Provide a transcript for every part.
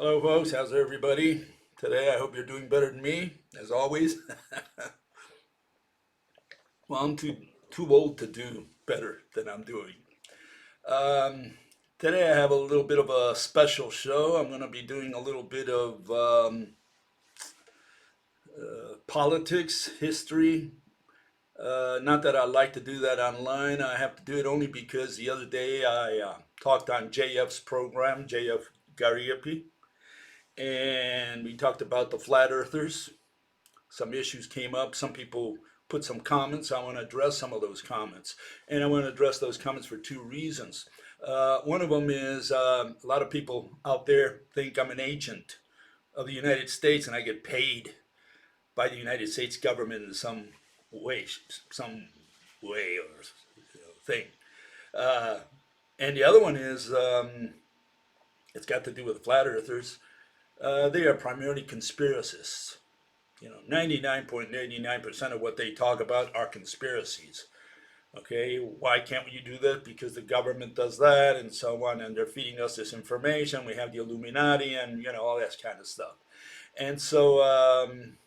Hello, folks. How's everybody? Today, I hope you're doing better than me, as always. Well, I'm too old to do better than I'm doing. Um, Today, I have a little bit of a special show. I'm going to be doing a little bit of politics, history. Not that I like to do that online. I have to do it only because the other day I talked on JF's program, JF Gariepi, and we talked about the flat earthers. Some issues came up. Some people put some comments. I want to address some of those comments. And I want to address those comments for two reasons. One of them is a lot of people out there think I'm an agent of the United States and I get paid by the United States government in way, some way or thing. Uh, and the other one is it's got to do with flat earthers. They are primarily conspiracists. 99.99% of what they talk about are conspiracies. Okay, why can't you do that? Because the government does that and so on, and they're feeding us this information. We have the Illuminati and all that kind of stuff. And so, I'm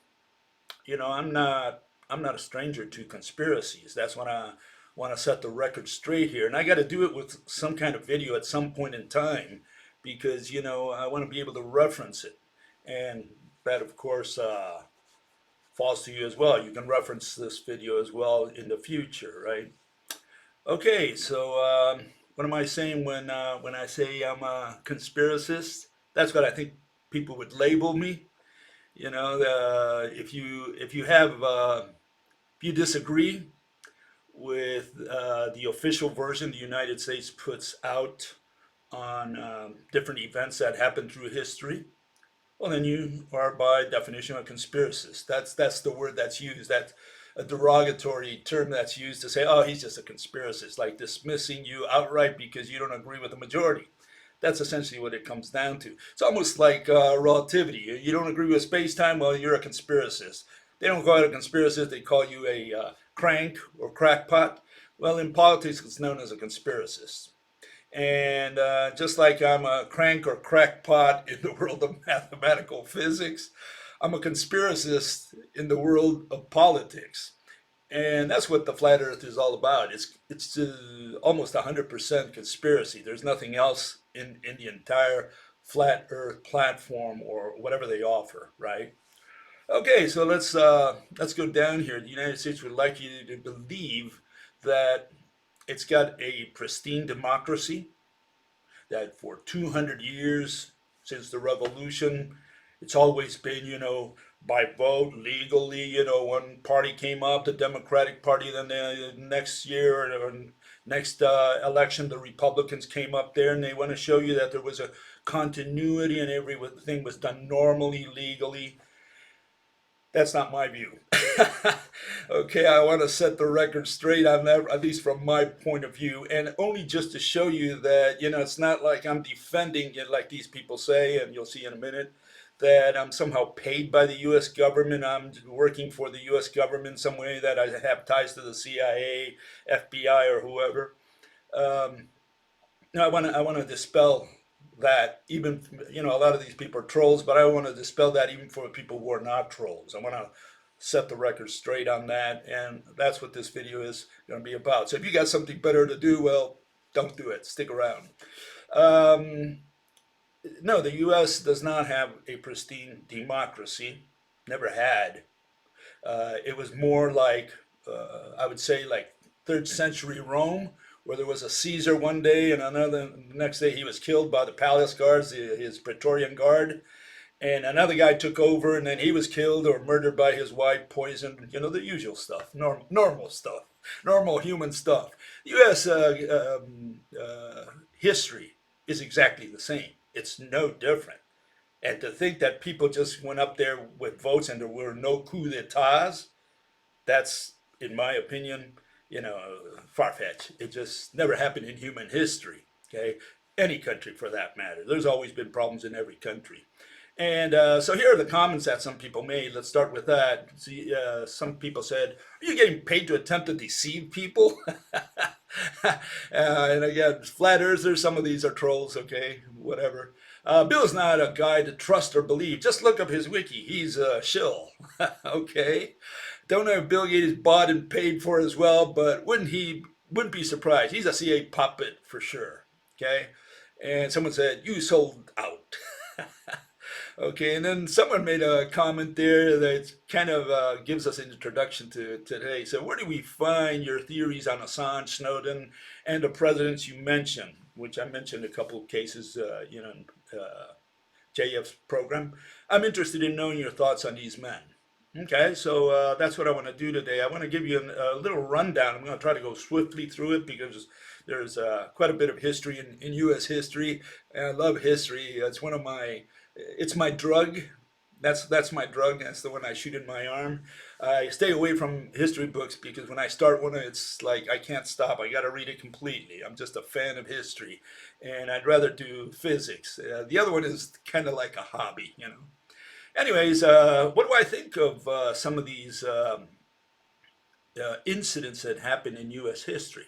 not a stranger to conspiracies. That's when I want to set the record straight here, and I got to do it with some kind of video at some point in time because I want to be able to reference it, and that of course. Falls to you as well. You can reference this video as well in the future, right? Okay, so what am I saying when I say I'm a conspiracist? That's what I think people would label me. If you disagree with the official version the United States puts out on different events that happen through history, well, then you are by definition a conspiracist. That's the word that's used. That's a derogatory term that's used to say, oh, he's just a conspiracist, like dismissing you outright because you don't agree with the majority. That's essentially what it comes down to. It's almost like relativity. You don't agree with space time, well, you're a conspiracist. They don't call it a conspiracist, they call you a crank or crackpot. Well, in politics, it's known as a conspiracist. And just like I'm a crank or crackpot in the world of mathematical physics, I'm a conspiracist in the world of politics. And that's what the flat earth is all about. It's almost 100% conspiracy. There's nothing else in the entire flat earth platform or whatever they offer, right? Okay, so let's go down here. The United States would like you to believe that it's got a pristine democracy, that for 200 years since the revolution, it's always been, by vote legally. One party came up, the Democratic Party, then the next year or next election, the Republicans came up there, and they want to show you that there was a continuity and everything was done normally, legally. That's not my view. Okay, I want to set the record straight on that, at least from my point of view, and only just to show you that, it's not like I'm defending it like these people say, and you'll see in a minute, that I'm somehow paid by the U.S. government. I'm working for the U.S. government some way, that I have ties to the CIA, FBI, or whoever. Um, no, I want to dispel that. Even a lot of these people are trolls, but I want to dispel that even for people who are not trolls. I want to set the record straight on that, and that's what this video is going to be about. So if you got something better to do, well, don't do it. Stick around. Um, no, the U.S. does not have a pristine democracy. Never had. It was more like, I would say, like third century Rome, where there was a Caesar one day, and another the next day he was killed by the palace guards, his Praetorian guard, and another guy took over, and then he was killed or murdered by his wife, poisoned. The usual stuff, normal stuff, normal human stuff. The U.S. History is exactly the same. It's no different. And to think that people just went up there with votes and there were no coup d'etats, that's, in my opinion, far fetched. It just never happened in human history. Okay, any country for that matter. There's always been problems in every country. And so here are the comments that some people made. Let's start with that. See, some people said, "Are you getting paid to attempt to deceive people?" And again, flat earthers. Some of these are trolls. Okay, whatever. Bill's not a guy to trust or believe. Just look up his wiki. He's a shill. Okay. Don't know if Bill Gates bought and paid for as well, but wouldn't be surprised. He's a CIA puppet for sure. Okay. And someone said, you sold out. Okay, and then someone made a comment there that kind of gives us an introduction to today. So, where do we find your theories on Assange, Snowden, and the presidents you mentioned? Which I mentioned a couple of cases, JF's program. I'm interested in knowing your thoughts on these men. Okay, so that's what I want to do today. I want to give you a little rundown. I'm going to try to go swiftly through it because there's quite a bit of history in U.S. history, and I love history. It's my drug. That's my drug. That's the one I shoot in my arm. I stay away from history books because when I start one, it's like I can't stop. I got to read it completely. I'm just a fan of history, and I'd rather do physics. The other one is kind of like a hobby, you know. Anyways, what do I think of some of these incidents that happened in U.S. history?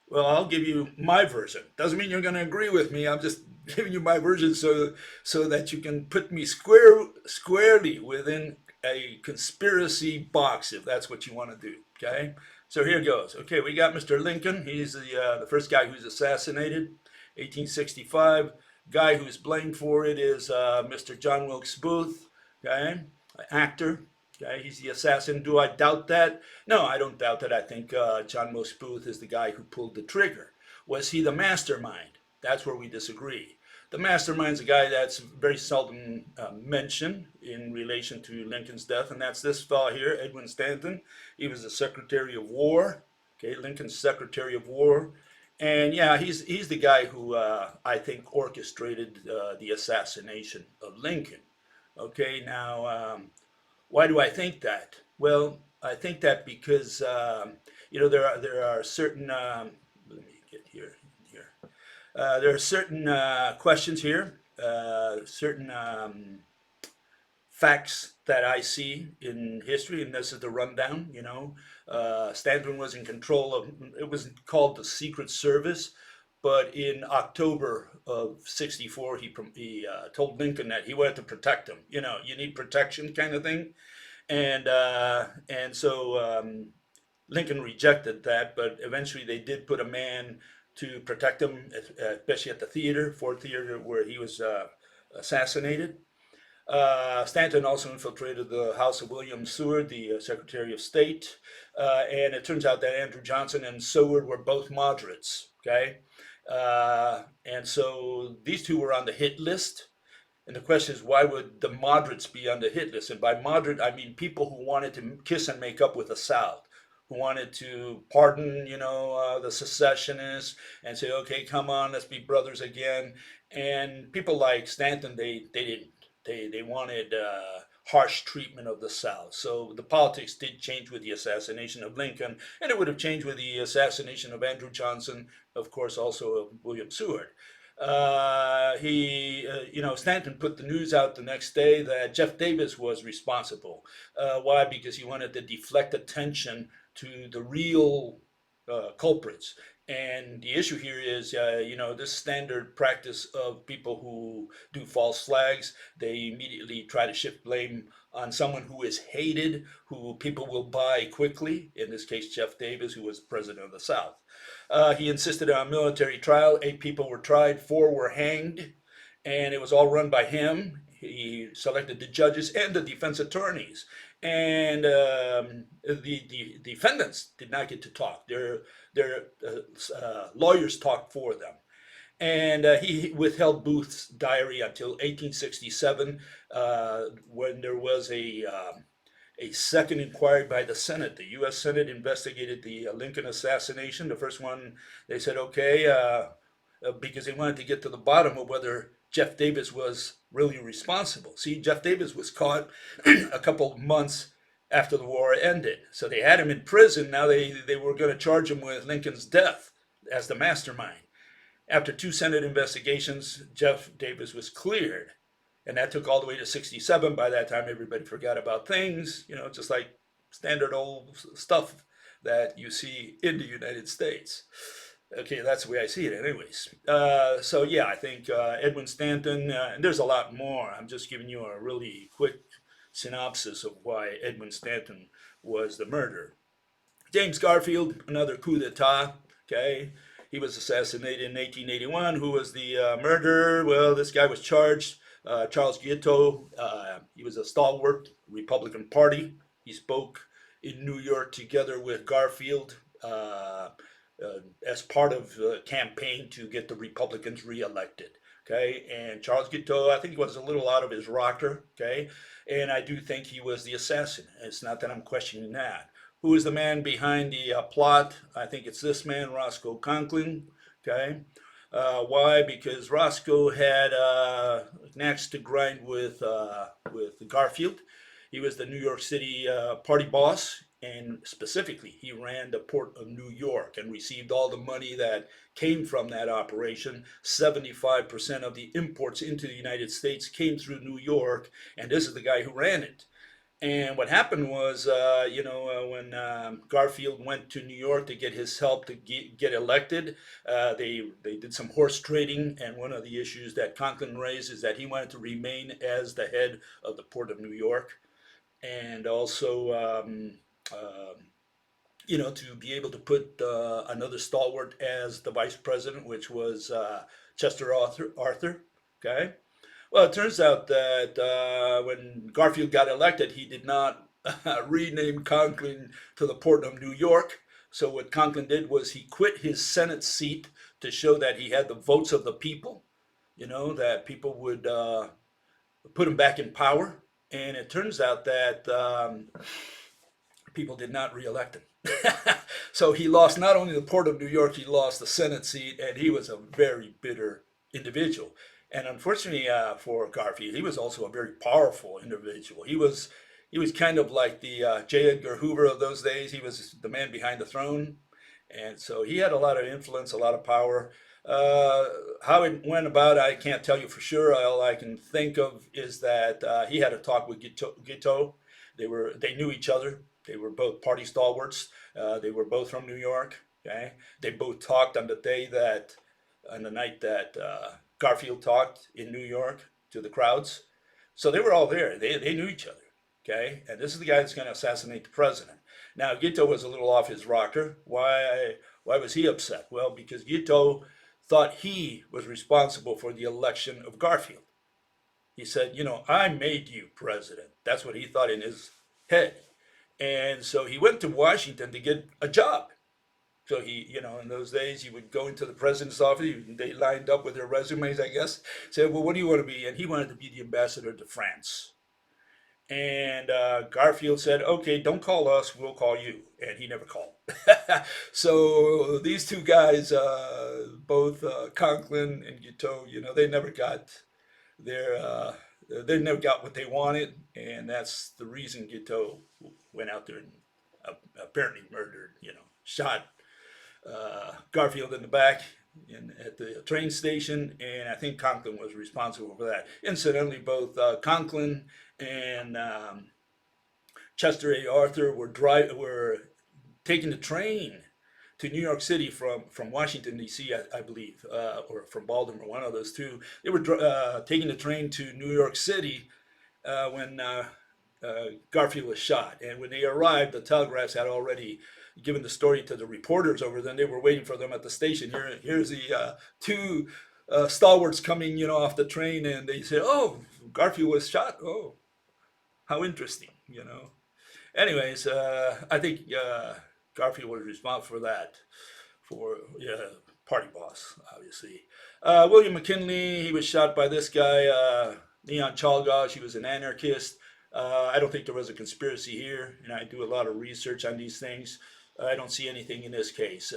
Well, I'll give you my version. Doesn't mean you're going to agree with me. I'm just giving you my version so that you can put me squarely within a conspiracy box, if that's what you want to do. Okay. So here goes. Okay, we got Mr. Lincoln. He's the first guy who's assassinated, 1865. Guy who's blamed for it is Mr. John Wilkes Booth. Okay, actor. Okay, he's the assassin. Do I doubt that? No, I don't doubt that. I think John Wilkes Booth is the guy who pulled the trigger. Was he the mastermind? That's where we disagree. The mastermind's a guy that's very seldom mentioned in relation to Lincoln's death, and that's this fellow here, Edwin Stanton. He was the Secretary of War. Okay, Lincoln's Secretary of War. And yeah, he's the guy who I think orchestrated the assassination of Lincoln. Okay, now why do I think that? Well, I think that because there are certain let me get here. There are certain questions here, certain facts that I see in history, and this is the rundown. Stanton was in control of. It was called the Secret Service, but in October of '64, he told Lincoln that he wanted to protect him. You need protection, kind of thing, and so Lincoln rejected that, but eventually they did put a man to protect him, especially at the Ford Theater, where he was assassinated. Stanton also infiltrated the house of William Seward, the Secretary of State, and it turns out that Andrew Johnson and Seward were both moderates. Okay, and so these two were on the hit list. And the question is, why would the moderates be on the hit list? And by moderate, I mean people who wanted to kiss and make up with the South, who wanted to pardon, the secessionists and say, okay, come on, let's be brothers again. And people like Stanton, they didn't. They wanted harsh treatment of the South. So the politics did change with the assassination of Lincoln, and it would have changed with the assassination of Andrew Johnson, of course, also of William Seward. Stanton put the news out the next day that Jeff Davis was responsible. Why? Because he wanted to deflect attention to the real culprits. And the issue here is, this standard practice of people who do false flags, they immediately try to shift blame on someone who is hated, who people will buy quickly. In this case, Jeff Davis, who was president of the South. He insisted on a military trial. 8 people were tried, 4 were hanged, and it was all run by him. He selected the judges and the defense attorneys. And the defendants did not get to talk. Their lawyers talked for them. And he withheld Booth's diary until 1867, when there was a second inquiry by the Senate. The U.S. Senate investigated the Lincoln assassination. The first one, they said, okay, because they wanted to get to the bottom of whether Jeff Davis was really responsible. See, Jeff Davis was caught a couple of months after the war ended. So they had him in prison. Now they were going to charge him with Lincoln's death as the mastermind. After 2 Senate investigations, Jeff Davis was cleared. And that took all the way to 67. By that time, everybody forgot about things, just like standard old stuff that you see in the United States. Okay, that's the way I see it, anyways. So yeah, I think Edwin Stanton, and there's a lot more. I'm just giving you a really quick synopsis of why Edwin Stanton was the murderer. James Garfield, another coup d'état. Okay, he was assassinated in 1881. Who was the murderer? Well, this guy was charged. Charles Guiteau. He was a stalwart Republican Party. He spoke in New York together with Garfield as part of the campaign to get the Republicans reelected. Okay, and Charles Guiteau, I think he was a little out of his rocker. Okay, and I do think he was the assassin. It's not that I'm questioning that. Who is the man behind the plot? I think it's this man, Roscoe Conklin. Okay. Why? Because Roscoe had an axe to grind with Garfield. He was the New York City party boss, and specifically, he ran the port of New York and received all the money that came from that operation. 75% of the imports into the United States came through New York, and this is the guy who ran it. And what happened was, when Garfield went to New York to get his help to get elected, they did some horse trading. And one of the issues that Conklin raised is that he wanted to remain as the head of the Port of New York, and also, to be able to put another stalwart as the vice president, which was Chester Arthur. Okay. Well, it turns out that when Garfield got elected, he did not rename Conklin to the Port of New York. So what Conklin did was he quit his Senate seat to show that he had the votes of the people, that people would put him back in power. And it turns out that people did not reelect him. So he lost not only the Port of New York, he lost the Senate seat, and he was a very bitter individual. And unfortunately for Garfield, he was also a very powerful individual. He was kind of like the J. Edgar Hoover of those days. He was the man behind the throne, and so he had a lot of influence, a lot of power. Uh, how it went about, I can't tell you for sure. All I can think of is that he had a talk with Guiteau. They knew each other. They were both party stalwarts. They were both from New York. Okay, they both talked on the night that Garfield talked in New York to the crowds. So they were all there. They knew each other. Okay, and this is the guy that's going to assassinate the president. Now Guiteau was a little off his rocker. Why was he upset? Well, because Guiteau thought he was responsible for the election of Garfield. He said, I made you president. That's what he thought in his head. And so he went to Washington to get a job. So in those days, you would go into the president's office. They lined up with their resumes, I guess. Said, well, what do you want to be? And he wanted to be the ambassador to France. And Garfield said, okay, don't call us, we'll call you. And he never called. So these two guys, both Conklin and Guiteau, their, uh, they never got what they wanted. And that's the reason Guiteau went out there and apparently murdered, shot Garfield in the back at the train station, and I think Conklin was responsible for that. Incidentally, both Conklin and Chester A. Arthur were taking the train to New York City from Washington D.C. I believe, or from Baltimore, one of those two. They were taking the train to New York City when Garfield was shot, and when they arrived, the telegraphs had already given the story to the reporters over there. They were waiting for them at the station. Here's the two stalwarts coming, off the train, and they said, "Oh, Garfield was shot. Oh, how interesting." Anyways, I think Garfield was responsible for that, for party boss, obviously. William McKinley, he was shot by this guy, Leon Chalgosh. He was an anarchist. I don't think there was a conspiracy here, and I do a lot of research on these things. I don't see anything in this case.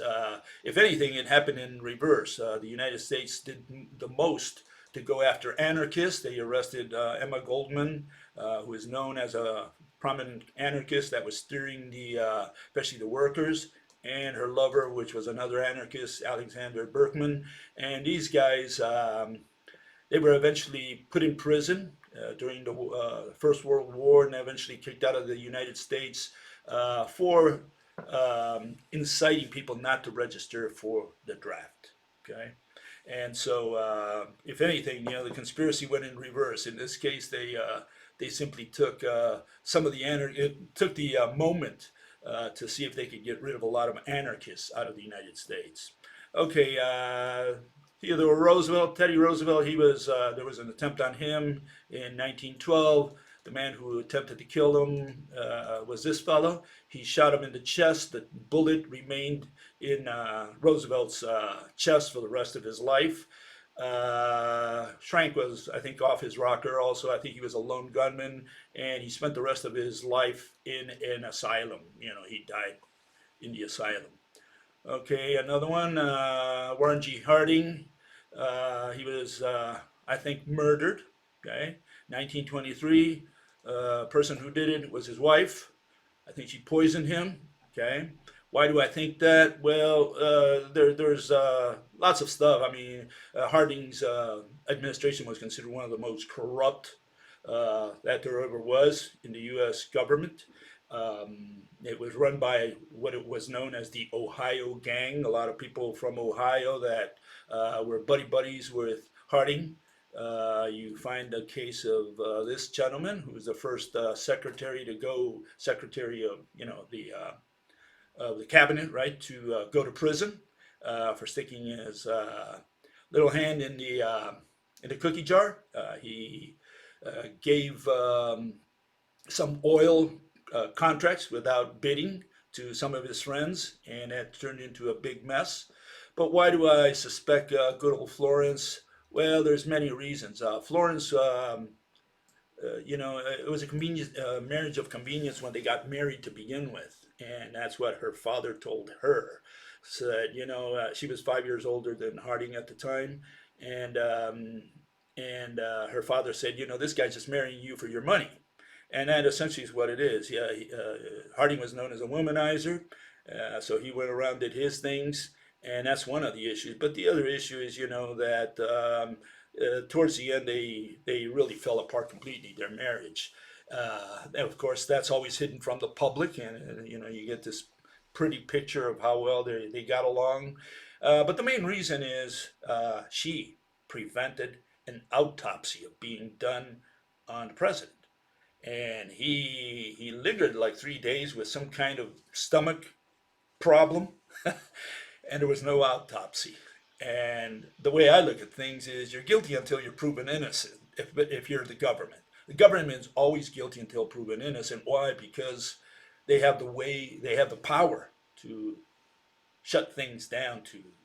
If anything, it happened in reverse. The United States did the most to go after anarchists. They arrested Emma Goldman, who is known as a prominent anarchist that was steering especially the workers, and her lover, which was another anarchist, Alexander Berkman. And these guys, they were eventually put in prison during the First World War, and eventually kicked out of the United States for inciting people not to register for the draft. Okay, and so if anything, the conspiracy went in reverse. In this case, they simply took some of the it took the moment to see if they could get rid of a lot of anarchists out of the United States. Okay, Theodore Roosevelt, Teddy Roosevelt, he was there was an attempt on him in 1912. The man who attempted to kill him was this fellow. He shot him in the chest. The bullet remained in Roosevelt's chest for the rest of his life. Schrank was, I think, off his rocker. Also, I think he was a lone gunman, and he spent the rest of his life in an asylum. He died in the asylum. Okay, another one, Warren G. Harding. He was, I think, murdered. Okay, 1923. Person who did it was his wife. I think she poisoned him. Okay, why do I think that? Well, there's lots of stuff. I mean, Harding's administration was considered one of the most corrupt that there ever was in the U.S. government. It was run by what it was known as the Ohio Gang. A lot of people from Ohio that were buddies with Harding. You find a case of this gentleman who was the first secretary of the cabinet, right, to go to prison for sticking his little hand in the cookie jar. He gave some oil contracts without bidding to some of his friends, and that turned into a big mess. But why do I suspect good old Florence? Well, there's many reasons. Florence, it was a convenient marriage of convenience when they got married to begin with, and that's what her father told her. Said, she was 5 years older than Harding at the time, and her father said, this guy's just marrying you for your money. And that essentially is what it is. Yeah, Harding was known as a womanizer, so he went around, did his things, and that's one of the issues. But the other issue is, that towards the end, they really fell apart completely, their marriage. And of course, that's always hidden from the public, and you get this pretty picture of how well they got along. But the main reason is she prevented an autopsy of being done on the president. And he lingered like 3 days with some kind of stomach problem, and there was no autopsy. And the way I look at things is you're guilty until you're proven innocent if you're the government. The government is always guilty until proven innocent. Why? Because they have the power to shut things down,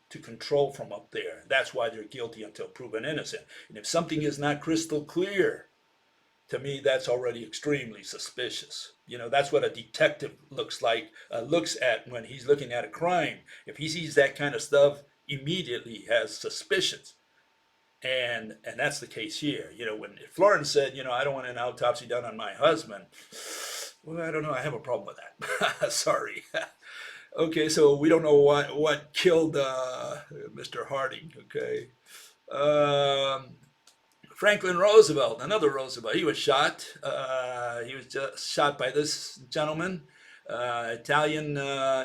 to control from up there. That's why they're guilty until proven innocent. And if something is not crystal clear, to me, that's already extremely suspicious. That's what a detective looks at when he's looking at a crime. If he sees that kind of stuff, immediately he has suspicions. And that's the case here. When Florence said, I don't want an autopsy done on my husband, well, I don't know. I have a problem with that. Sorry. Okay, so we don't know what killed Mr. Harding. Okay. Franklin Roosevelt, another Roosevelt, he was shot. He was just shot by this gentleman, Italian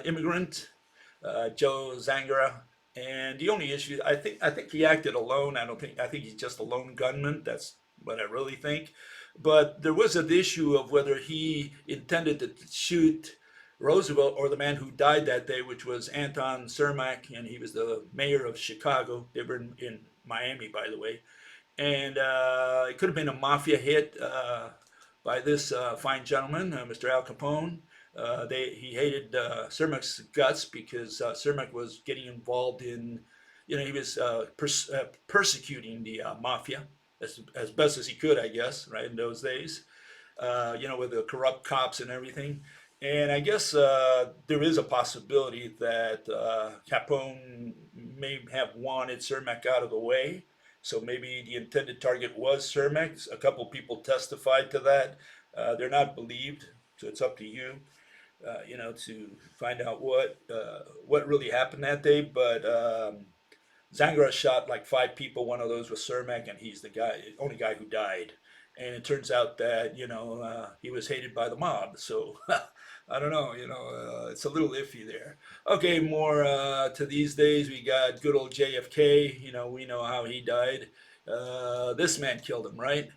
immigrant, Joe Zangara. And the only issue, I think he acted alone. I think he's just a lone gunman. That's what I really think. But there was an issue of whether he intended to shoot Roosevelt or the man who died that day, which was Anton Cermak, and he was the mayor of Chicago. They were in Miami, by the way. And it could have been a mafia hit by this fine gentleman, Mr. Al Capone. He hated Cermak's guts because Cermak was getting involved in, he was persecuting the mafia as best as he could, I guess, right, in those days, with the corrupt cops and everything. And I guess there is a possibility that Capone may have wanted Cermak out of the way. So maybe the intended target was Cermak. A couple people testified to that. They're not believed, so it's up to you, to find out what really happened that day. But Zangara shot like 5 people. One of those was Cermak, and he's the only guy who died. And it turns out that he was hated by the mob. So I don't know, it's a little iffy there. Okay, more to these days, we got good old JFK. We know how he died. This man killed him, right?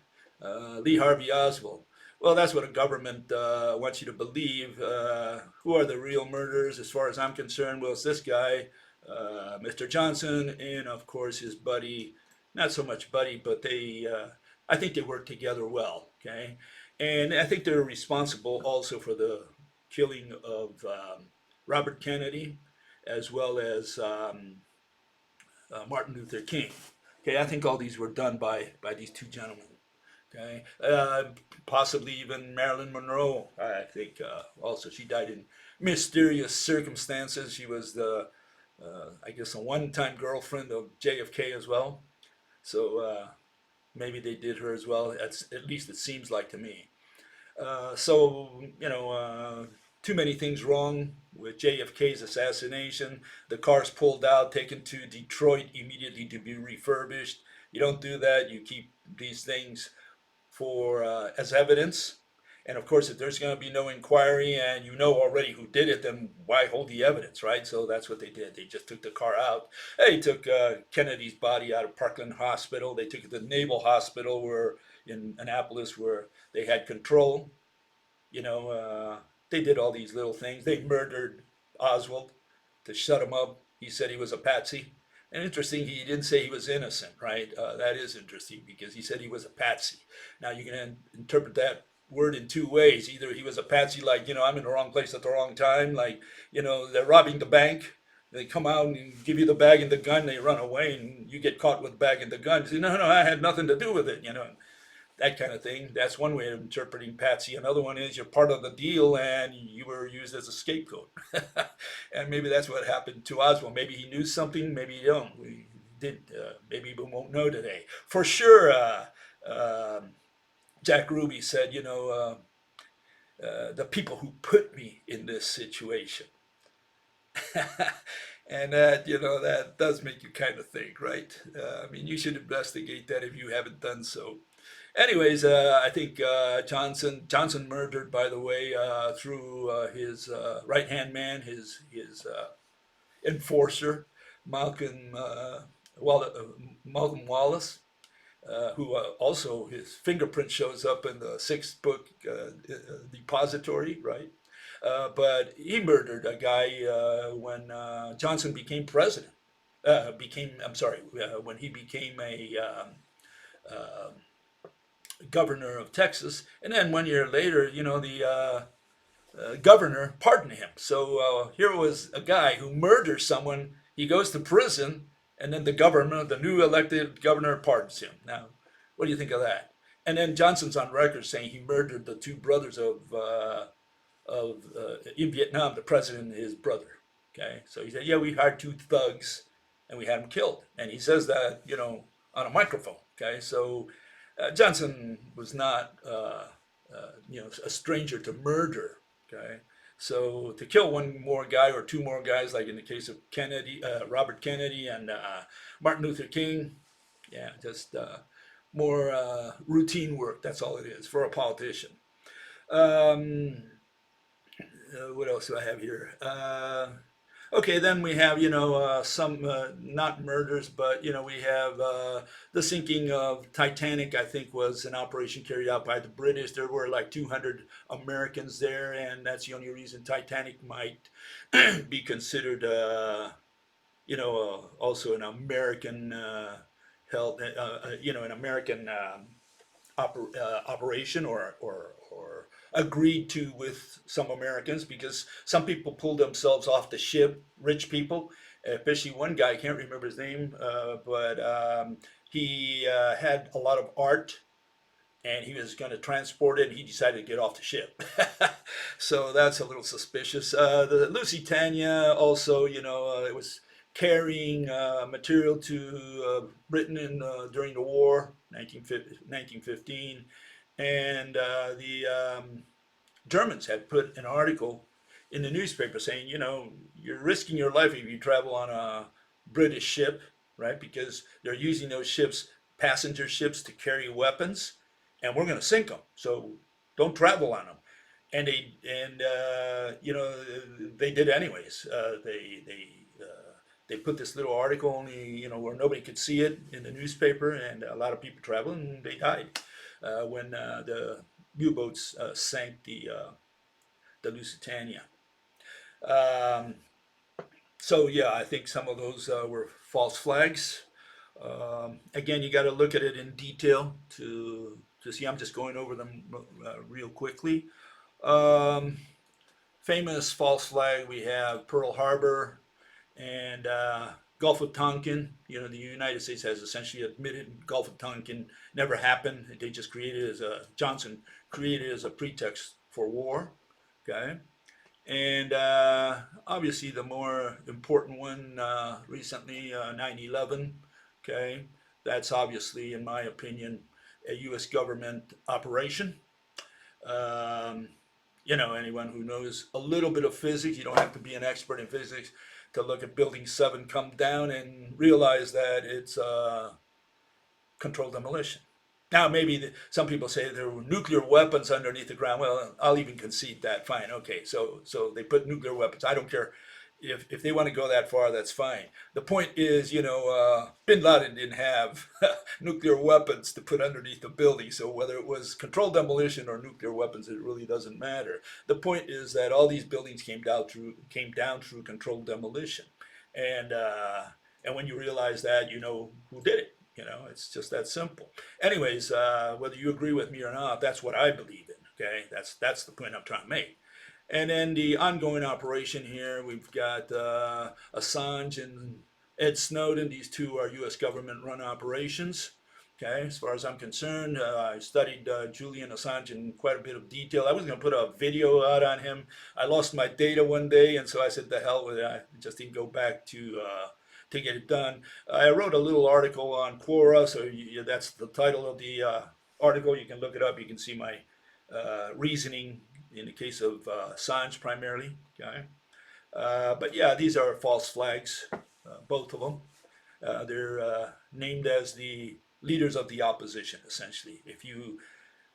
Lee Harvey Oswald. Well, that's what a government wants you to believe. Who are the real murderers, as far as I'm concerned? Well, it's this guy, Mr. Johnson, and of course his buddy. Not so much buddy, but I think they work together well. Okay, and I think they're responsible also for the killing of Robert Kennedy, as well as Martin Luther King. Okay, I think all these were done by these two gentlemen. Okay, possibly even Marilyn Monroe. I think also she died in mysterious circumstances. She was I guess, a one-time girlfriend of JFK as well. So maybe they did her as well. At least it seems like to me. So, too many things wrong with JFK's assassination. The car's pulled out, taken to Detroit immediately to be refurbished. You don't do that. You keep these things for as evidence. And of course, if there's going to be no inquiry and you know already who did it, then why hold the evidence, right? So that's what they did. They just took the car out. They took Kennedy's body out of Parkland Hospital. They took it to the Naval Hospital, where in Annapolis, where they had control. You know, they did all these little things. They murdered Oswald to shut him up. He said he was a patsy. And interesting, he didn't say he was innocent, right? That is interesting because he said he was a patsy. Now you can interpret that word in two ways. Either he was a patsy, like, I'm in the wrong place at the wrong time, like, they're robbing the bank. They come out and give you the bag and the gun, they run away, and you get caught with the bag and the gun. You say, no, I had nothing to do with it, that kind of thing. That's one way of interpreting patsy. Another one is you're part of the deal and you were used as a scapegoat. And maybe that's what happened to Oswald. Maybe he knew something, maybe he don't. We did. Maybe we won't know today. For sure, Jack Ruby said, the people who put me in this situation. And that does make you kind of think, right? I mean, you should investigate that if you haven't done so. Anyways, I think Johnson murdered, by the way, through his right hand man, his enforcer, Malcolm Malcolm Wallace, who also his fingerprint shows up in the sixth book depository, right? But he murdered a guy when Johnson became president. I'm sorry, when he became a governor of Texas, and then 1 year later, the governor pardoned him. So here was a guy who murders someone. He goes to prison, and then the new elected governor, pardons him. Now, what do you think of that? And then Johnson's on record saying he murdered the two brothers in Vietnam, the president and his brother. Okay, so he said, yeah, we hired two thugs, and we had them killed. And he says that, on a microphone. Okay, so Johnson was not, a stranger to murder. Okay, so to kill one more guy or two more guys, like in the case of Kennedy, Robert Kennedy, and Martin Luther King, yeah, just more routine work. That's all it is for a politician. Um, what else do I have here? Okay, then we have, some not murders, but, we have the sinking of Titanic, I think, was an operation carried out by the British. There were like 200 Americans there, and that's the only reason Titanic might be considered, also an American held, an American operation or agreed to with some Americans, because some people pulled themselves off the ship, rich people, especially one guy, I can't remember his name, but he had a lot of art and he was going to transport it and he decided to get off the ship. So that's a little suspicious. The Lusitania also, it was carrying material to Britain during the war, 1915. And the Germans had put an article in the newspaper saying, you're risking your life if you travel on a British ship, right? Because they're using those ships, passenger ships, to carry weapons, and we're going to sink them. So don't travel on them. and they did anyways. They put this little article only where nobody could see it in the newspaper, and a lot of people traveled and they died when the U-boats sank the Lusitania. Um, so yeah, I think some of those were false flags. Again, you got to look at it in detail to see. I'm just going over them real quickly. Um, Famous false flag, we have Pearl Harbor and Gulf of Tonkin. The United States has essentially admitted Gulf of Tonkin never happened. They just created it as Johnson created it as a pretext for war. Okay. And obviously, the more important one recently, 9/11. Okay. That's obviously, in my opinion, a U.S. government operation. Um, Anyone who knows a little bit of physics, you don't have to be an expert in physics to look at Building 7 come down and realize that it's controlled demolition. Now, maybe some people say there were nuclear weapons underneath the ground. Well, I'll even concede that. Fine, okay. So they put nuclear weapons. I don't care if they want to go that far. That's fine. The point is, Bin Laden didn't have nuclear weapons to put underneath the building. So whether it was controlled demolition or nuclear weapons, it really doesn't matter. The point is that all these buildings came down through controlled demolition, and and when you realize that, you know who did it. It's just that simple. Anyways, whether you agree with me or not, that's what I believe in. Okay, that's the point I'm trying to make. And then the ongoing operation here, we've got Assange and Snowden. These two are U.S. government-run operations. Okay, as far as I'm concerned, I studied Julian Assange in quite a bit of detail. I was going to put a video out on him. I lost my data one day, and so I said, "The hell with it." I just didn't go back to get it done. I wrote a little article on Quora, so that's the title of the article. You can look it up. You can see my reasoning in the case of Assange primarily. Okay, but yeah, these are false flags, both of them. They're named as the leaders of the opposition, essentially. If you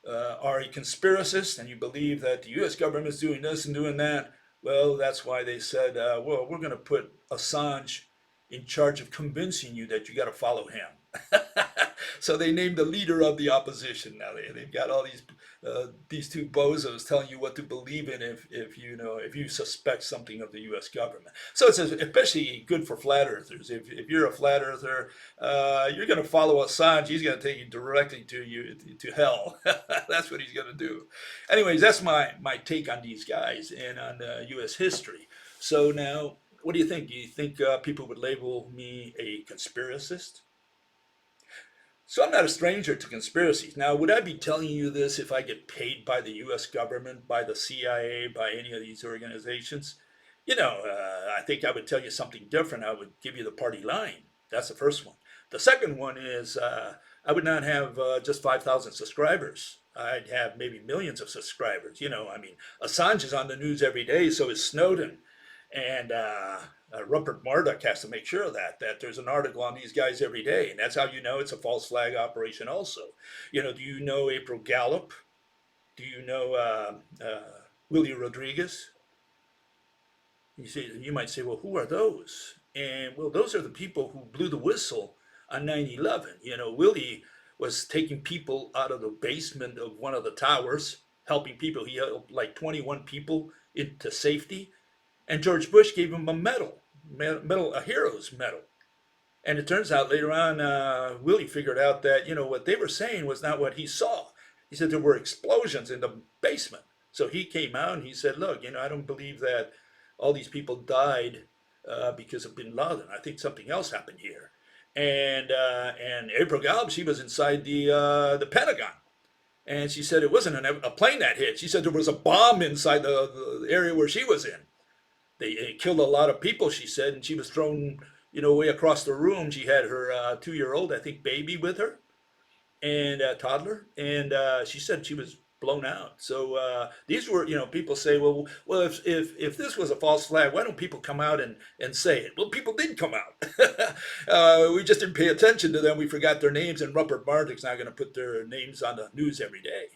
are a conspiracist and you believe that the U.S. government is doing this and doing that, well, that's why they said, well, we're going to put Assange in charge of convincing you that you got to follow him. So they named the leader of the opposition. Now they've got all these two bozos telling you what to believe in if you suspect something of the U.S. government. So it's especially good for flat earthers. If you're a flat earther, you're going to follow Assange. He's going to take you directly to hell. That's what he's going to do. Anyways, that's my take on these guys and on U.S. history. So now, what do you think? Do you think people would label me a conspiracist? So I'm not a stranger to conspiracies. Now, would I be telling you this if I get paid by the U.S. government, by the CIA, by any of these organizations? I think I would tell you something different. I would give you the party line. That's the first one. The second one is I would not have just 5,000 subscribers. I'd have maybe millions of subscribers. I mean, Assange is on the news every day, so is Snowden. And Rupert Murdoch has to make sure of that there's an article on these guys every day. And that's how you know it's a false flag operation also. Do you know April Gallup? Do you know Willie Rodriguez? You might say, well, who are those? And well, those are the people who blew the whistle on 9/11. Willie was taking people out of the basement of one of the towers, helping people. He helped like 21 people into safety. And George Bush gave him a a hero's medal. And it turns out later on, Willie figured out that, what they were saying was not what he saw. He said there were explosions in the basement. So he came out and he said, look, I don't believe that all these people died because of bin Laden. I think something else happened here. And April Gallup, she was inside the Pentagon. And she said it wasn't a plane that hit. She said there was a bomb inside the area where she was in. They killed a lot of people, she said, and she was thrown, way across the room. She had her 2-year-old, I think, baby with her, and a toddler, and she said she was blown out. So these were, people say, well, if this was a false flag, why don't people come out and say it? Well, people did come out. We just didn't pay attention to them. We forgot their names, and Rupert Murdoch's not going to put their names on the news every day.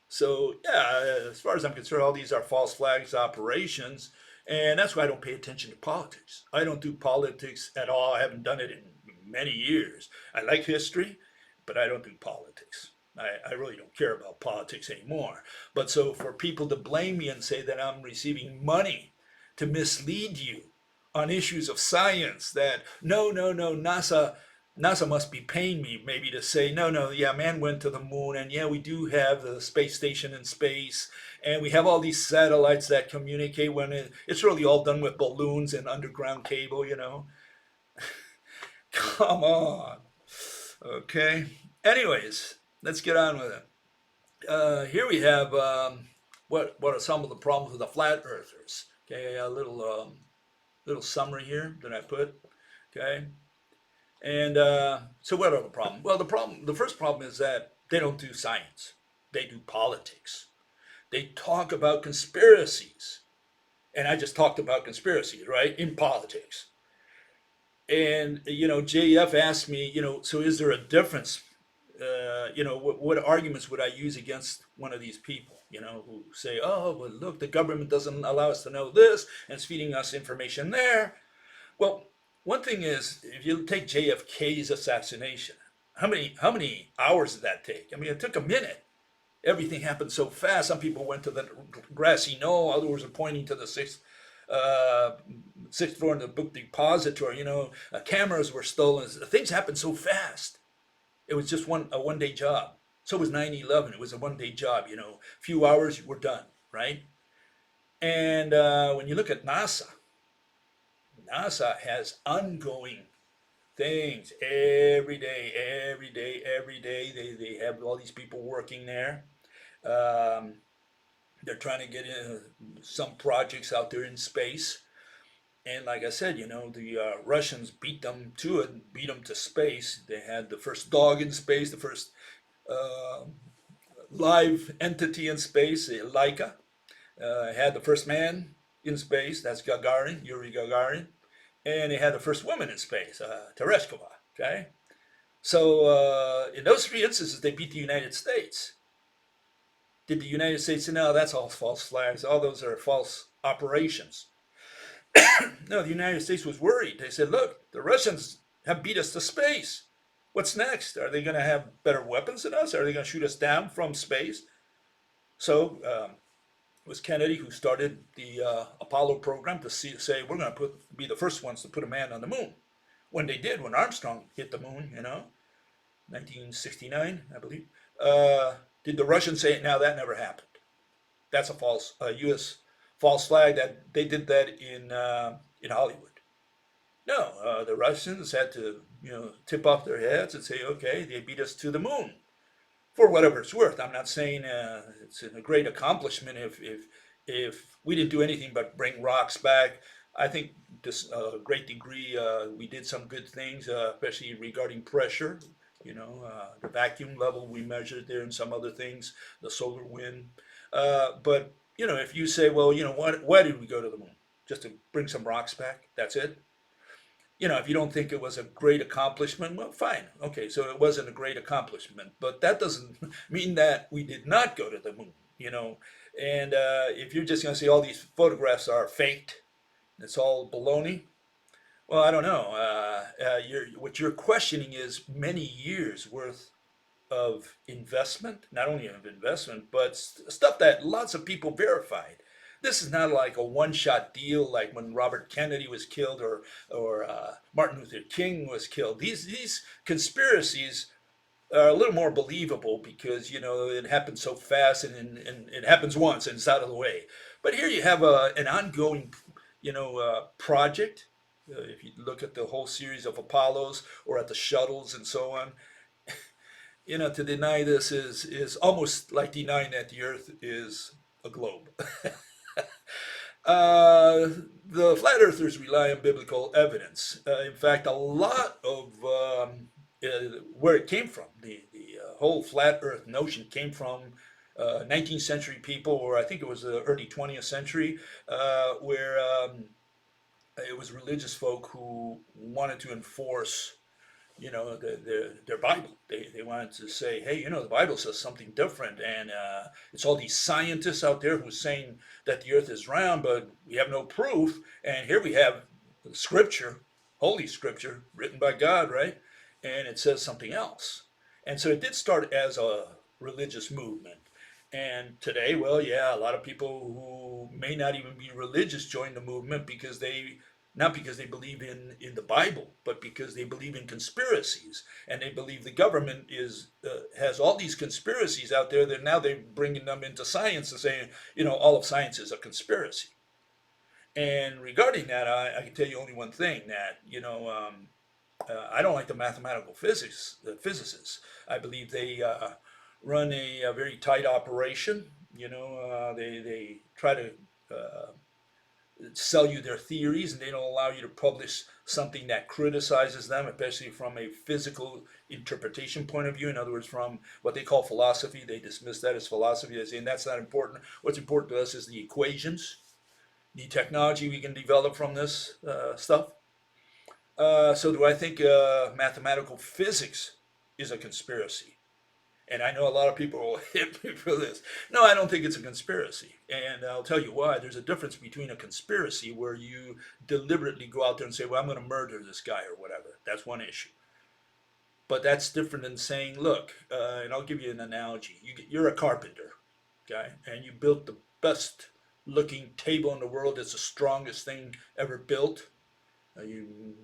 So yeah, as far as I'm concerned, all these are false flags operations, and that's why I don't pay attention to politics. I don't do politics at all. I haven't done it in many years. I like history, but I don't do politics. I really don't care about politics anymore. But so for people to blame me and say that I'm receiving money to mislead you on issues of science, that no, no, no, NASA must be paying me maybe to say, no, no, yeah, man went to the moon, and yeah, we do have the space station in space, and we have all these satellites that communicate when it's really all done with balloons and underground cable, you know. Come on. Okay. Anyways, let's get on with it. Here we have what are some of the problems with the flat earthers? Okay, a little summary here that I put. Okay, and so what are the problems? Well, the first problem is that they don't do science; they do politics. They talk about conspiracies, and I just talked about conspiracies, right, in politics. And JF asked me, so is there a difference? What arguments would I use against one of these people? Who say, oh, well, look, the government doesn't allow us to know this, and it's feeding us information there. Well, one thing is, if you take JFK's assassination, how many hours did that take? I mean, it took a minute. Everything happened so fast. Some people went to the grassy knoll. Others were pointing to the uh, sixth floor in the book depository. Cameras were stolen. Things happened so fast. It was just a 1 day job. So was 9/11. It was a 1 day job. Few hours, we're done, right? And when you look at NASA has ongoing things every day, every day. They have all these people working there. Um, they're trying to get in some projects out there in space. And like I said, the Russians beat them to it, beat them to space. They had the first dog in space, the first uh, live entity in space, Laika. Had the first man in space, that's Gagarin, Yuri Gagarin. And they had the first woman in space, Tereshkova. Okay? So in those three instances, they beat the United States. Did the United States say, no, that's all false flags, all those are false operations? No, the United States was worried. They said, look, the Russians have beat us to space. What's next? Are they going to have better weapons than us? Are they going to shoot us down from space? So it was Kennedy who started the Apollo program to say we're going to be the first ones to put a man on the moon. When they did, when Armstrong hit the moon, 1969, I believe. Did the Russians say, now that never happened? That's a false U.S. false flag. That they did that in Hollywood. No, the Russians had to tip off their heads and say, okay, they beat us to the moon for whatever it's worth. I'm not saying it's a great accomplishment if we didn't do anything but bring rocks back. I think this great degree we did some good things, especially regarding pressure. The vacuum level we measured there and some other things, the solar wind. But if you say, well, why did we go to the moon? Just to bring some rocks back? That's it. If you don't think it was a great accomplishment, well, fine. Okay, so it wasn't a great accomplishment, but that doesn't mean that we did not go to the moon. And if you're just going to say all these photographs are faked, it's all baloney, well, I don't know. What you're questioning is many years worth of investment, not only of investment, but stuff that lots of people verified. This is not like a one-shot deal like when Robert Kennedy was killed or Martin Luther King was killed. These conspiracies are a little more believable because it happens so fast and it happens once and it's out of the way. But here you have an ongoing project. If you look at the whole series of Apollos or at the shuttles and so on, to deny this is almost like denying that the Earth is a globe. uh, the flat earthers rely on biblical evidence. In fact, a lot of where it came from, the whole flat Earth notion came from 19th century people, or I think it was the early 20th century, where it was religious folk who wanted to enforce their Bible. They wanted to say, hey, the Bible says something different, and it's all these scientists out there who are saying that the Earth is round, but we have no proof. And here we have Scripture, Holy Scripture, written by God, right? And it says something else. And so it did start as a religious movement. And today, well, yeah, a lot of people who may not even be religious join the movement because they not because they believe in the Bible, but because they believe in conspiracies, and they believe the government is has all these conspiracies out there that now they're bringing them into science and saying, all of science is a conspiracy. And regarding that, I can tell you only one thing that I don't like the mathematical physics physicists. I believe they run a very tight operation. They try to sell you their theories, and they don't allow you to publish something that criticizes them, especially from a physical interpretation point of view. In other words, from what they call philosophy, they dismiss that as philosophy. They're saying that's not important. What's important to us is the equations, the technology we can develop from this stuff. So do I think mathematical physics is a conspiracy? And I know a lot of people will hit me for this. No, I don't think it's a conspiracy. And I'll tell you why. There's a difference between a conspiracy where you deliberately go out there and say, well, I'm going to murder this guy or whatever. That's one issue. But that's different than saying, look, and I'll give you an analogy. You're a carpenter, okay? And you built the best looking table in the world. It's the strongest thing ever built. You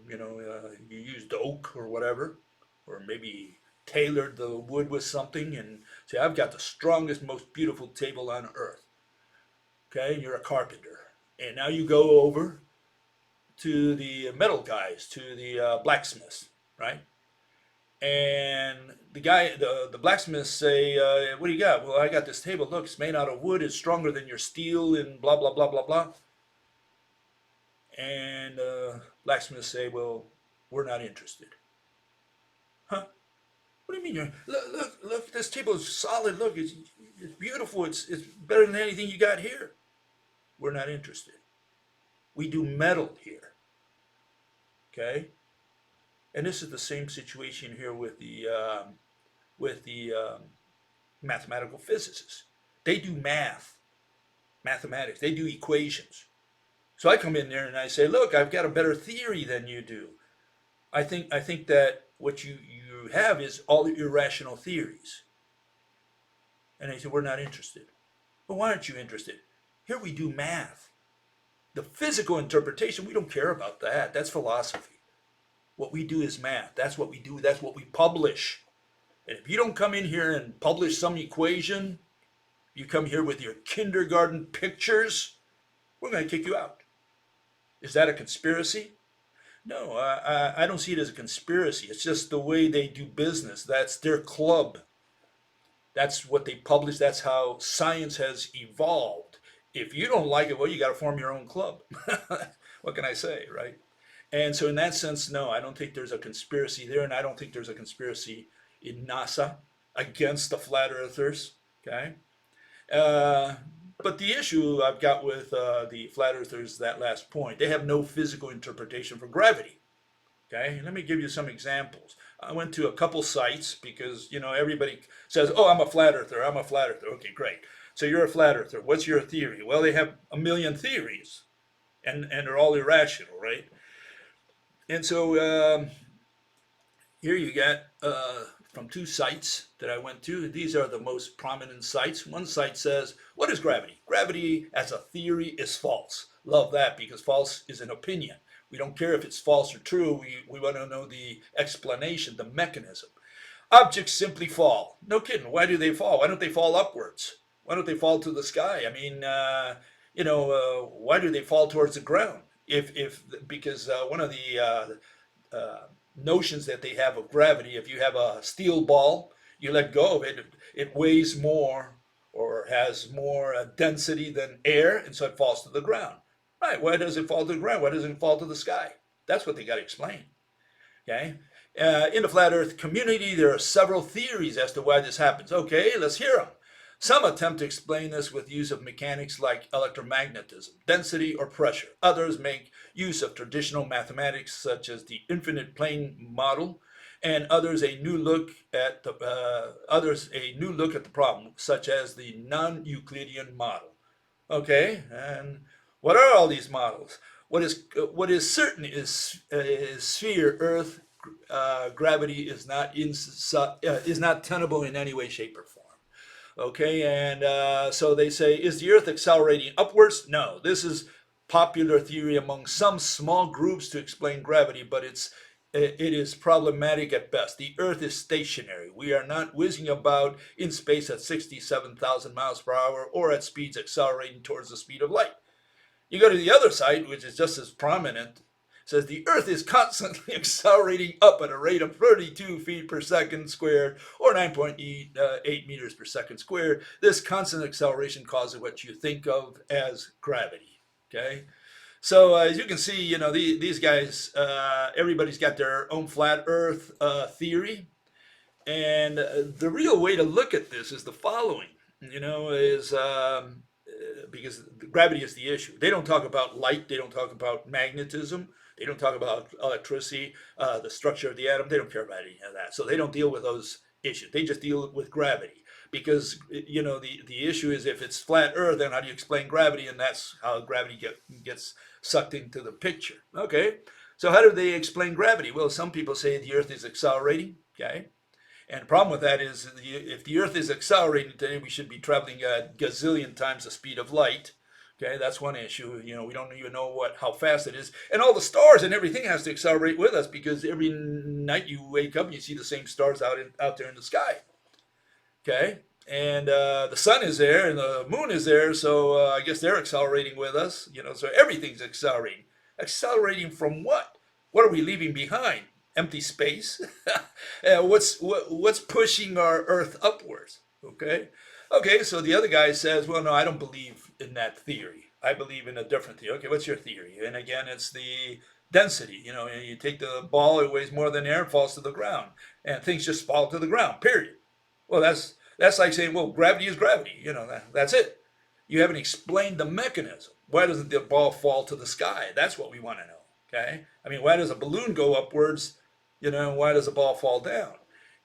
used oak or whatever, or maybe tailored the wood with something and say, I've got the strongest, most beautiful table on earth. Okay, and you're a carpenter. And now you go over to the metal guys, to the blacksmiths, right? And the blacksmiths say, what do you got? Well, I got this table. Look, it's made out of wood. It's stronger than your steel and blah, blah, blah, blah, blah. And blacksmiths say, well, we're not interested. Huh? What do you mean? Look, this table is solid. Look, it's beautiful. It's better than anything you got here. We're not interested. We do metal here. Okay? And this is the same situation here with the mathematical physicists. They do mathematics. They do equations. So I come in there and I say, look, I've got a better theory than you do. I think that what you have is all irrational theories. And they say, we're not interested. But why aren't you interested? Here we do math. The physical interpretation, we don't care about that. That's philosophy. What we do is math. That's what we do. That's what we publish. And if you don't come in here and publish some equation, you come here with your kindergarten pictures, we're going to kick you out. Is that a conspiracy? No, I don't see it as a conspiracy. It's just the way they do business. That's their club. That's what they publish. That's how science has evolved. If you don't like it, well, you got to form your own club. What can I say, right? And so in that sense, no, I don't think there's a conspiracy there, and I don't think there's a conspiracy in NASA against the flat earthers, okay? But the issue I've got with the flat earthers, that last point, they have no physical interpretation for gravity. Okay, let me give you some examples. I went to a couple sites because, everybody says, oh, I'm a flat earther, I'm a flat earther. Okay, great. So you're a flat earther. What's your theory? Well, they have a million theories, and they're all irrational, right? And so here you got from two sites that I went to. These are the most prominent sites. One site says, what is gravity? Gravity as a theory is false. Love that, because false is an opinion. We don't care if it's false or true. We want to know the explanation, the mechanism. Objects simply fall. No kidding. Why do they fall? Why don't they fall upwards? Why don't they fall to the sky? I mean, why do they fall towards the ground? Because one of the notions that they have of gravity, if you have a steel ball, you let go of it, it weighs more or has more density than air, and so it falls to the ground. Right, why does it fall to the ground? Why doesn't it fall to the sky? That's what they got to explain. Okay? In the flat earth community, there are several theories as to why this happens. Okay, let's hear them. Some attempt to explain this with use of mechanics like electromagnetism, density, or pressure. Others make use of traditional mathematics such as the infinite plane model and others a new look at the problem, such as the non-Euclidean model. Okay, and what are all these models? What is certain is sphere, Earth, gravity is not tenable in any way, shape, or form. Okay, and so they say, is the Earth accelerating upwards? No, this is popular theory among some small groups to explain gravity, but it is problematic at best. The Earth is stationary. We are not whizzing about in space at 67,000 miles per hour or at speeds accelerating towards the speed of light. You go to the other side, which is just as prominent. It says the Earth is constantly accelerating up at a rate of 32 feet per second squared, or 9.8 meters per second squared. This constant acceleration causes what you think of as gravity. Okay, so as you can see, these guys, everybody's got their own flat Earth theory, and the real way to look at this is the following. Is because gravity is the issue. They don't talk about light. They don't talk about magnetism. They don't talk about electricity, the structure of the atom. They don't care about any of that. So they don't deal with those issues. They just deal with gravity, because the issue is, if it's flat Earth, then how do you explain gravity? And that's how gravity gets sucked into the picture. Okay, so how do they explain gravity? Well, some people say the Earth is accelerating. Okay. And the problem with that is, if the Earth is accelerating today, we should be traveling a gazillion times the speed of light. Okay, that's one issue. We don't even know how fast it is, and all the stars and everything has to accelerate with us, because every night you wake up and you see the same stars out there in the sky. Okay, and the sun is there and the moon is there, so I guess they're accelerating with us. So everything's accelerating. Accelerating from what? What are we leaving behind? Empty space. What's pushing our Earth upwards? Okay. So the other guy says, well, no, I don't believe in that theory. I believe in a different theory. Okay, what's your theory? And again, it's the density. You take the ball, it weighs more than air, it falls to the ground, and things just fall to the ground. Period. Well, that's like saying, well, gravity is gravity. That's it. You haven't explained the mechanism. Why doesn't the ball fall to the sky? That's what we want to know. Okay. I mean, why does a balloon go upwards? Why does a ball fall down?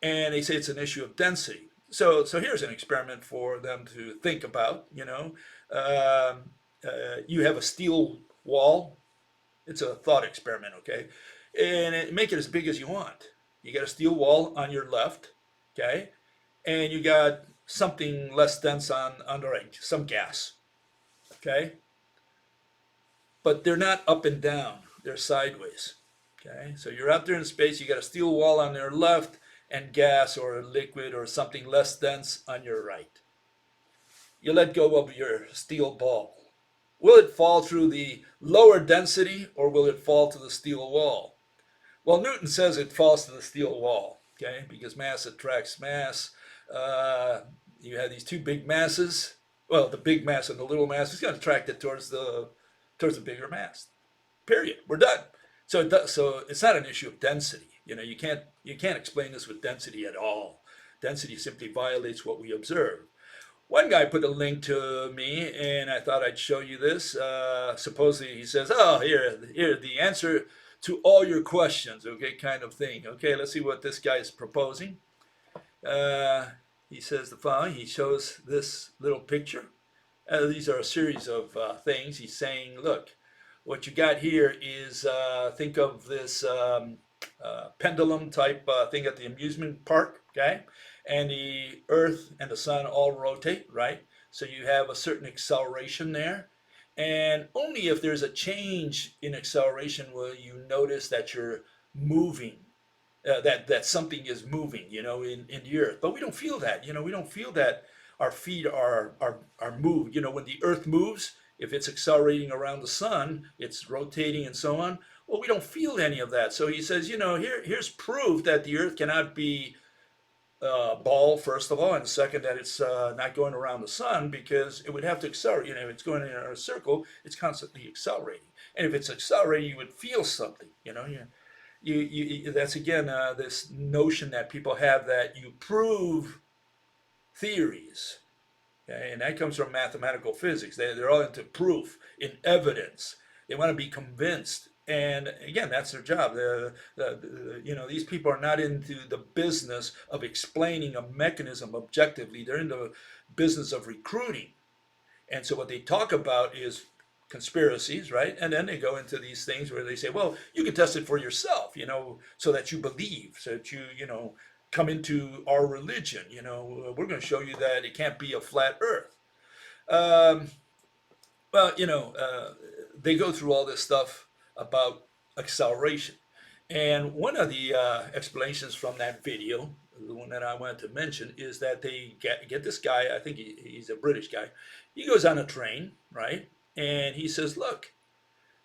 And they say it's an issue of density. So here's an experiment for them to think about. You have a steel wall. It's a thought experiment, okay? And make it as big as you want. You got a steel wall on your left, okay? And you got something less dense on the right, some gas, okay? But they're not up and down, they're sideways. Okay, so you're out there in space, you got a steel wall on your left and gas or liquid or something less dense on your right. You let go of your steel ball. Will it fall through the lower density, or will it fall to the steel wall? Well, Newton says it falls to the steel wall, okay, because mass attracts mass. You have these two big masses. Well, the big mass and the little mass is going to attract it towards the bigger mass. Period. We're done. So it's not an issue of density. You can't explain this with density at all. Density simply violates what we observe. One guy put a link to me, and I thought I'd show you this. Supposedly he says, "Oh, here, the answer to all your questions," okay, kind of thing. Okay, let's see what this guy is proposing. He says the following. He shows this little picture. These are a series of things. He's saying, look, what you got here is, think of this pendulum type thing at the amusement park, okay? And the Earth and the sun all rotate, right? So you have a certain acceleration there. And only if there's a change in acceleration will you notice that you're moving, that something is moving, in the Earth. But we don't feel that, we don't feel that our feet are moved. When the Earth moves, if it's accelerating around the sun, it's rotating and so on. Well, we don't feel any of that. So he says, here's proof that the Earth cannot be ball, first of all, and second, that it's not going around the sun, because it would have to accelerate. If it's going in a circle, it's constantly accelerating. And if it's accelerating, you would feel something. That's again this notion that people have, that you prove theories. Okay? And that comes from mathematical physics. They're all into proof, in evidence. They want to be convinced. And again, that's their job. These people are not into the business of explaining a mechanism objectively. They're in the business of recruiting. And so what they talk about is conspiracies, right? And then they go into these things where they say, well, you can test it for yourself, so that you believe, so that you come into our religion. We're going to show you that it can't be a flat earth. Um, well, they go through all this stuff about acceleration. And one of the explanations from that video, the one that I wanted to mention, is that they get this guy, I think he's a British guy. He goes on a train, right? And he says, look,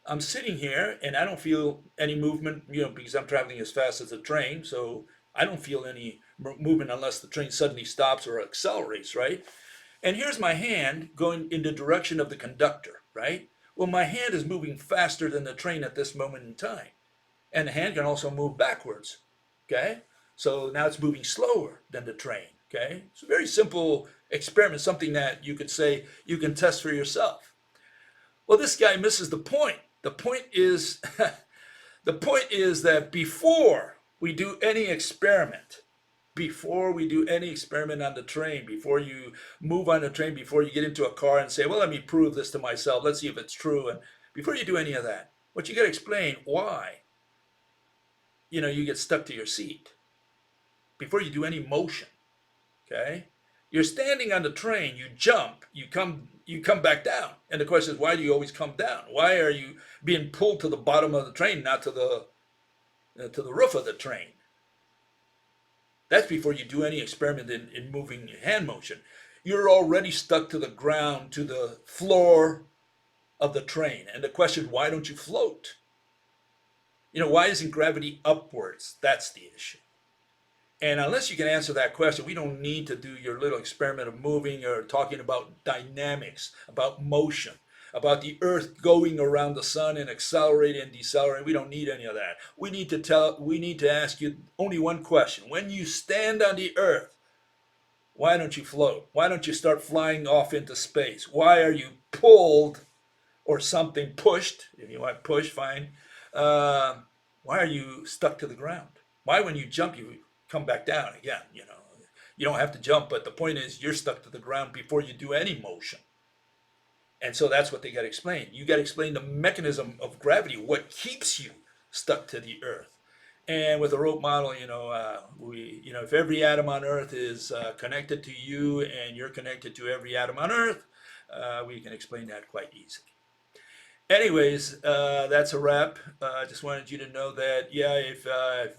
I'm sitting here and I don't feel any movement, because I'm traveling as fast as the train. So I don't feel any movement unless the train suddenly stops or accelerates, right? And here's my hand going in the direction of the conductor, right? Well, my hand is moving faster than the train at this moment in time. And the hand can also move backwards, okay? So now it's moving slower than the train, okay? It's a very simple experiment, something that you could say you can test for yourself. Well, this guy misses the point. The point is, the point is that before we do any experiment, on the train, before you move on the train, before you get into a car and say, well, let me prove this to myself, let's see if it's true. And before you do any of that, what you got to explain why you get stuck to your seat before you do any motion. Okay, you're standing on the train, you jump, you come back down, and the question is, why do you always come down? Why are you being pulled to the bottom of the train, not to the roof of the train? That's before you do any experiment in moving hand motion. You're already stuck to the ground, to the floor of the train. And the question, why don't you float? Why isn't gravity upwards? That's the issue. And unless you can answer that question, we don't need to do your little experiment of moving or talking about dynamics, about motion, about the earth going around the sun and accelerating and decelerating. We don't need any of that. We need to ask you only one question. When you stand on the earth, why don't you float? Why don't you start flying off into space? Why are you pulled or something pushed? If you want push, fine. Why are you stuck to the ground? Why, when you jump, you come back down again? You don't have to jump, but the point is you're stuck to the ground before you do any motion. And so that's what they got to explain. You got to explain the mechanism of gravity, what keeps you stuck to the earth. And with a rope model, if every atom on earth is connected to you and you're connected to every atom on earth, we can explain that quite easily. Anyways, that's a wrap. I just wanted you to know that, if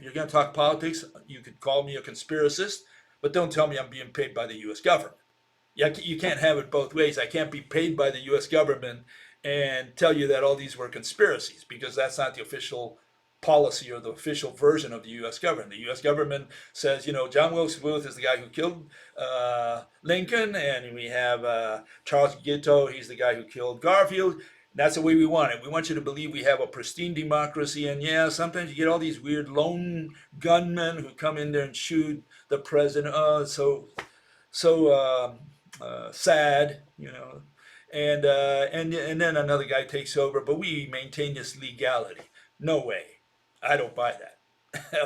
you're going to talk politics, you could call me a conspiracist, but don't tell me I'm being paid by the U.S. government. You can't have it both ways. I can't be paid by the U.S. government and tell you that all these were conspiracies, because that's not the official policy or the official version of the U.S. government. The U.S. government says, John Wilkes Booth is the guy who killed Lincoln, and we have Charles Guiteau, he's the guy who killed Garfield. That's the way we want it. We want you to believe we have a pristine democracy, and sometimes you get all these weird lone gunmen who come in there and shoot the president. Oh, so sad, and then another guy takes over, but we maintain this legality. No way. I don't buy that.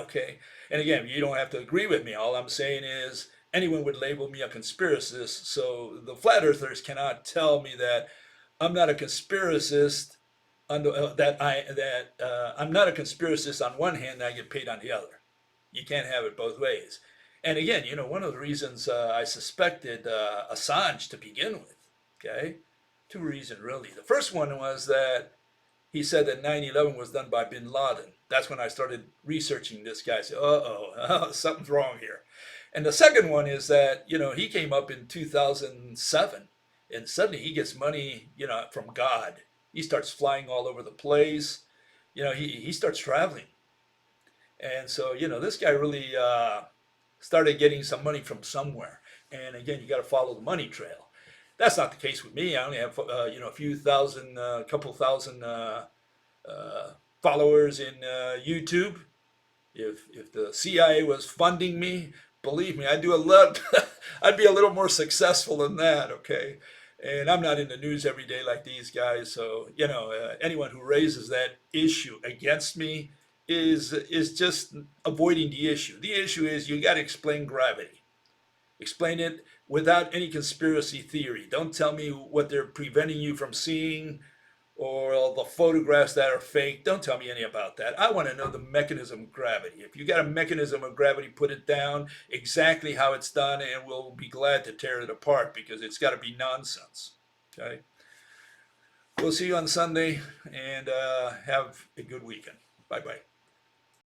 Okay? And again, you don't have to agree with me. All I'm saying is anyone would label me a conspiracist, so the Flatearthers cannot tell me that I'm not a conspiracist I'm not a conspiracist on one hand and I get paid on the other. You can't have it both ways. And again, one of the reasons I suspected Assange to begin with, okay, two reasons really. The first one was that he said that 9/11 was done by bin Laden. That's when I started researching this guy. I said, something's wrong here. And the second one is that, he came up in 2007 and suddenly he gets money, from God. He starts flying all over the place. He starts traveling. And so, this guy really started getting some money from somewhere. And again, you got to follow the money trail. That's not the case with me. I only have, a few thousand, couple thousand followers in YouTube. If the CIA was funding me, believe me, I'd do a lot. I'd be a little more successful than that. Okay, And I'm not in the news every day like these guys. So, anyone who raises that issue against me is just avoiding the issue. The issue is you got to explain gravity. Explain it without any conspiracy theory. Don't tell me what they're preventing you from seeing or the photographs that are fake. Don't tell me any about that. I want to know the mechanism of gravity. If you got a mechanism of gravity, put it down exactly how it's done, and we'll be glad to tear it apart because it's got to be nonsense. Okay. We'll see you on Sunday, and have a good weekend. Bye bye.